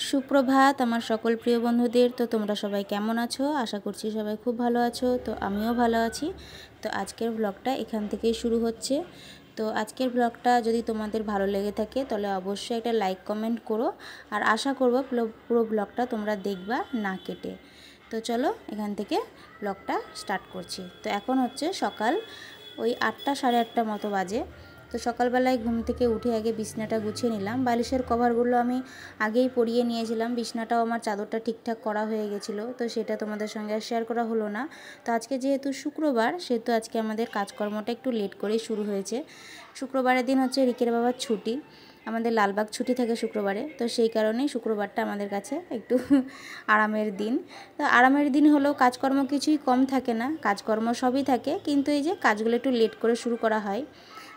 সুপ্রভাত আমার সকল প্রিয় বন্ধুদের। তো তোমরা সবাই কেমন আছো? আশা করছি সবাই খুব ভালো আছো। তো আমিও ভালো আছি। তো আজকের ব্লগটা এখান থেকেই শুরু হচ্ছে। তো আজকের ব্লগটা যদি তোমাদের ভালো লেগে থাকে তাহলে অবশ্যই একটা লাইক কমেন্ট করো, আর আশা করবো পুরো ব্লগটা তোমরা দেখবা না কেটে। তো চলো এখান থেকে ব্লগটা স্টার্ট করছি। তো এখন হচ্ছে সকাল ওই 8টা সাড়ে 8টা মতো বাজে। তো সকালবেলায় ঘুম থেকে উঠে আগে বিছনাটা গুছিয়ে নিলাম। বালিশের কভারগুলো আমি আগেই পরিয়ে নিয়েছিলাম। বিছনাটাও আমার চাদরটা ঠিকঠাক করা হয়ে গেছিলো, তো সেটা তোমাদের সঙ্গে আর শেয়ার করা হলো না। তো আজকে যেহেতু শুক্রবার, সেহেতু আজকে আমাদের কাজকর্মটা একটু লেট করেই শুরু হয়েছে। শুক্রবারের দিন হচ্ছে রিকের বাবার ছুটি। আমাদের লালবাগ ছুটি থাকে শুক্রবারে, তো সেই কারণেই শুক্রবারটা আমাদের কাছে একটু আরামের দিন। তো আরামের দিন হলেও কাজকর্ম কিছুই কম থাকে না, কাজকর্ম সবই থাকে, কিন্তু এই যে কাজগুলো একটু লেট করে শুরু করা হয়।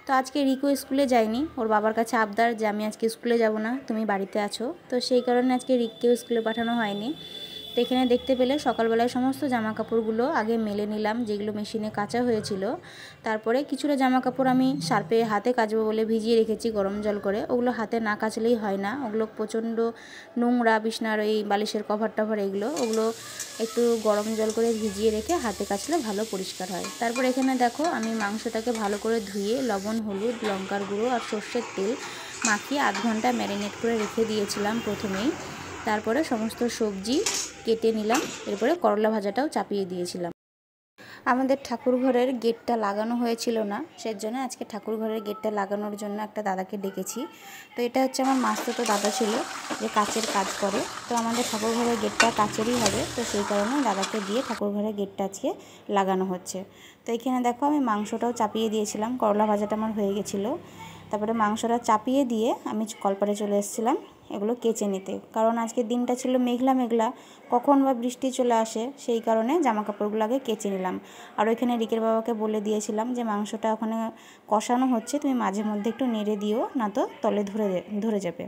তো আজকে রিকো স্কুলে যায়নি, ওর বাবার কাছে আবদার যে আমি আজকে স্কুলে যাব না, তুমি বাড়িতে আছো। তো সেই কারণে আজকে রিককেও স্কুলে পাঠানো হয়নি। তো এখানে দেখতে পেলে সকালবেলায় সমস্ত জামা কাপড়গুলো আগে মেলে নিলাম, যেগুলো মেশিনে কাচা হয়েছিল। তারপরে কিছুটা জামা কাপড় আমি সার্পে হাতে কাচবো বলে ভিজিয়ে রেখেছি গরম জল করে। ওগুলো হাতে না কাচলেই হয় না, ওগুলো প্রচণ্ড নোংরা, বিছনার এই বালিশের কভার টভার ওগুলো একটু গরম জল করে ভিজিয়ে রেখে হাতে কাচলে ভালো পরিষ্কার হয়। তারপর এখানে দেখো আমি মাংসটাকে ভালো করে ধুয়ে লবণ, হলুদ, লঙ্কার গুঁড়ো আর সর্ষের তেল মাখিয়ে আধ ঘন্টা ম্যারিনেট করে রেখে দিয়েছিলাম প্রথমেই। তারপরে সমস্ত সবজি কেটে নিলাম, এরপরে করলা ভাজাটাও চাপিয়ে দিয়েছিলাম। আমাদের ঠাকুরঘরের গেটটা লাগানো হয়েছিল না, সেজন্য আজকে ঠাকুরঘরের গেটটা লাগানোর জন্য একটা দাদাকে ডেকেছি। তো এটা হচ্ছে আমার মাস্তুতো দাদা ছিল, যে কাচের কাজ করে। তো আমাদের ঠাকুরঘরের গেটটা কাচেরই হবে, তো সেই কারণে দাদাকে দিয়ে ঠাকুরঘরের গেটটা আজকে লাগানো হচ্ছে। তো এখানে দেখো আমি মাংসটাও চাপিয়ে দিয়েছিলাম, করলা ভাজাটা আমার হয়ে গেছিলো। তারপরে মাংসটা চাপিয়ে দিয়ে আমি কলপারে চলে এসেছিলাম এগুলো কেচে নিতে, কারণ আজকের দিনটা ছিল মেঘলা মেঘলা, কখন বা বৃষ্টি চলে আসে, সেই কারণে জামা কাপড়গুলো আগে কেচে নিলাম। আর ওইখানে রিকের বাবাকে বলে দিয়েছিলাম যে মাংসটা ওখানে কষানো হচ্ছে, তুমি মাঝে মধ্যে একটু নেড়ে দিও, না তো তলে ধরে যাবে।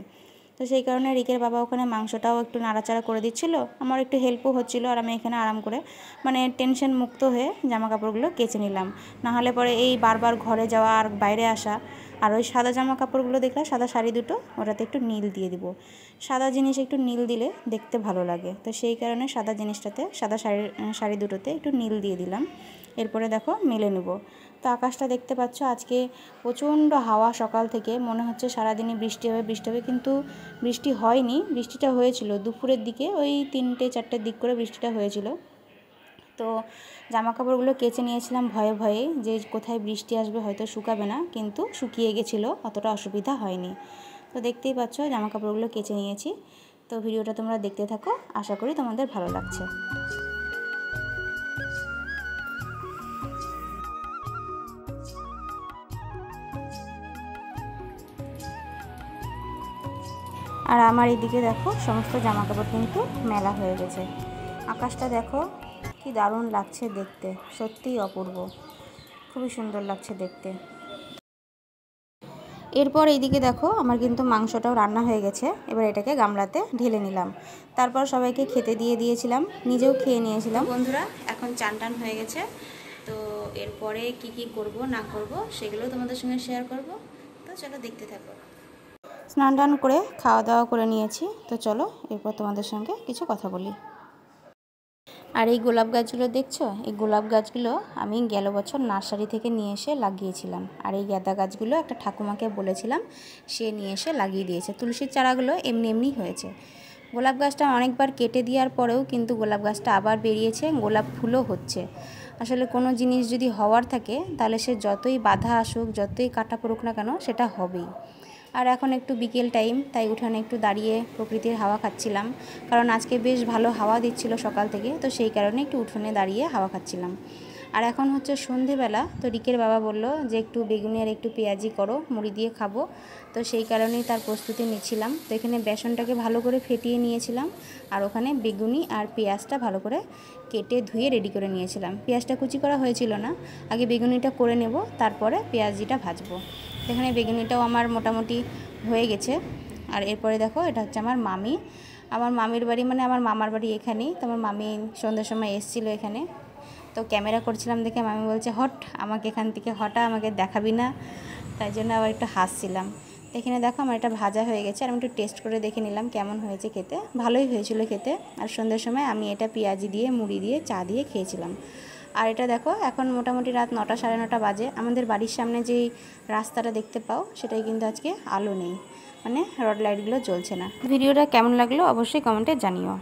তো সেই কারণে রিকের বাবা ওখানে মাংসটাও একটু নাড়াচাড়া করে দিচ্ছিলো, আমার একটু হেল্পও হচ্ছিলো, আর আমি এখানে আরাম করে মানে টেনশন মুক্ত হয়ে জামা কাপড়গুলো কেচে নিলাম। নাহলে পরে এই বারবার ঘরে যাওয়া আর বাইরে আসা। আর ওই সাদা জামা কাপড়গুলো দেখলাম, সাদা শাড়ি দুটো, ওটাতে একটু নীল দিয়ে দিব। সাদা জিনিস একটু নীল দিলে দেখতে ভালো লাগে, তো সেই কারণে সাদা জিনিসটাতে, সাদা শাড়ি দুটোতে একটু নীল দিয়ে দিলাম। এরপরে দেখো মেলে নেব। তো আকাশটা দেখতে পাচ্ছ, আজকে প্রচণ্ড হাওয়া, সকাল থেকে মনে হচ্ছে সারাদিনই বৃষ্টি হবে বৃষ্টি হবে, কিন্তু বৃষ্টি হয়নি। বৃষ্টিটা হয়েছিল দুপুরের দিকে, ওই 3টে 4টের দিক করে বৃষ্টিটা হয়েছিল। তো জামা কাপড়গুলো কেচে নিয়েছিলাম ভয়ে ভয়ে, যে কোথায় বৃষ্টি আসবে, হয়তো শুকাবে না, কিন্তু শুকিয়ে গেছিলো, অতটা অসুবিধা হয়নি। তো দেখতেই পাচ্ছ জামা কাপড়গুলো কেচে নিয়েছি। তো ভিডিওটা তোমরা দেখতে থাকো, আশা করি তোমাদের ভালো লাগছে। আর আমার এইদিকে দেখো সমস্ত জামা কাপড় কিন্তু মেলা হয়ে গেছে। আকাশটা দেখো কি দারুণ লাগছে দেখতে, সত্যিই অপূর্ব, খুবই সুন্দর লাগছে দেখতে। এরপর এইদিকে দেখো আমার কিন্তু মাংসটাও রান্না হয়ে গেছে, এবার এটাকে গামলাতে ঢেলে নিলাম। তারপর সবাইকে খেতে দিয়ে দিয়েছিলাম, নিজেও খেয়ে নিয়েছিলাম। বন্ধুরা এখন চান টান হয়ে গেছে, তো এরপরে কি কি করব না করব সেগুলো তোমাদের সঙ্গে শেয়ার করব। তো চলো দেখতে থাকো। স্নান টান করে খাওয়া দাওয়া করে নিয়েছি, তো চলো এরপর তোমাদের সঙ্গে কিছু কথা বলি। আর এই গোলাপ গাছগুলো দেখছো, এই গোলাপ গাছগুলো আমি গেল বছর নার্সারি থেকে নিয়ে এসে লাগিয়েছিলাম। আর এই গাঁদা গাছগুলো একটা ঠাকুমাকে বলেছিলাম, সে নিয়ে এসে লাগিয়ে দিয়েছে। তুলসীর চারাগুলো এমনি এমনি হয়েছে। গোলাপ গাছটা অনেকবার কেটে দেওয়ার পরেও কিন্তু গোলাপ গাছটা আবার বেরিয়েছে, গোলাপ ফুলও হচ্ছে। আসলে কোনো জিনিস যদি হওয়ার থাকে তাহলে সে যতই বাধা আসুক, যতই কাটা পড়ুক না কেন, সেটা হবেই। আর এখন একটু বিকেল টাইম, তাই উঠানে একটু দাঁড়িয়ে প্রকৃতির হাওয়া খাচ্ছিলাম, কারণ আজকে বেশ ভালো হাওয়া দিচ্ছিল সকাল থেকে, তো সেই কারণে একটু উঠোনে দাঁড়িয়ে হাওয়া খাচ্ছিলাম। আর এখন হচ্ছে সন্ধেবেলা, তো রিকের বাবা বলল যে একটু বেগুনি আর একটু পেঁয়াজি করো, মুড়ি দিয়ে খাবো। তো সেই কারণেই তার প্রস্তুতি নিচ্ছিলাম। তো এখানে বেসনটাকে ভালো করে ফেটিয়ে নিয়েছিলাম, আর ওখানে বেগুনি আর পেঁয়াজটা ভালো করে কেটে ধুয়ে রেডি করে নিয়েছিলাম। পেঁয়াজটা কুচি করা হয়েছিল না, আগে বেগুনিটা করে নেব, তারপরে পেঁয়াজিটা ভাজবো। এখানে বেগুনিটাও আমার মোটামুটি হয়ে গেছে। আর এরপরে দেখো এটা হচ্ছে আমার মামি, আমার মামির বাড়ি মানে আমার মামার বাড়ি এখানেই। তো আমার মামি সন্ধ্যার সময় এসেছিলো এখানে, তো ক্যামেরা করছিলাম দেখে মামি বলছে হট, আমাকে এখান থেকে হটা, আমাকে দেখাবি না, তাই জন্য আবার একটু হাসছিলাম। এখানে দেখো আমার এটা ভাজা হয়ে গেছে আর আমি একটু টেস্ট করে দেখে নিলাম কেমন হয়েছে খেতে। ভালোই হয়েছিল খেতে। আর সন্ধ্যের সময় আমি এটা পেঁয়াজি দিয়ে মুড়ি দিয়ে চা দিয়ে খেয়েছিলাম। আর এটা দেখো এখন মোটামুটি রাত 9টা সাড়ে 9টা বাজে। আমাদের বাড়ির সামনে যেই রাস্তাটা দেখতে পাও সেটাই কিন্তু আজকে আলো নেই, মানে রড লাইটগুলো জ্বলছে না। ভিডিওটা কেমন লাগলো অবশ্যই কমেন্টে জানিও।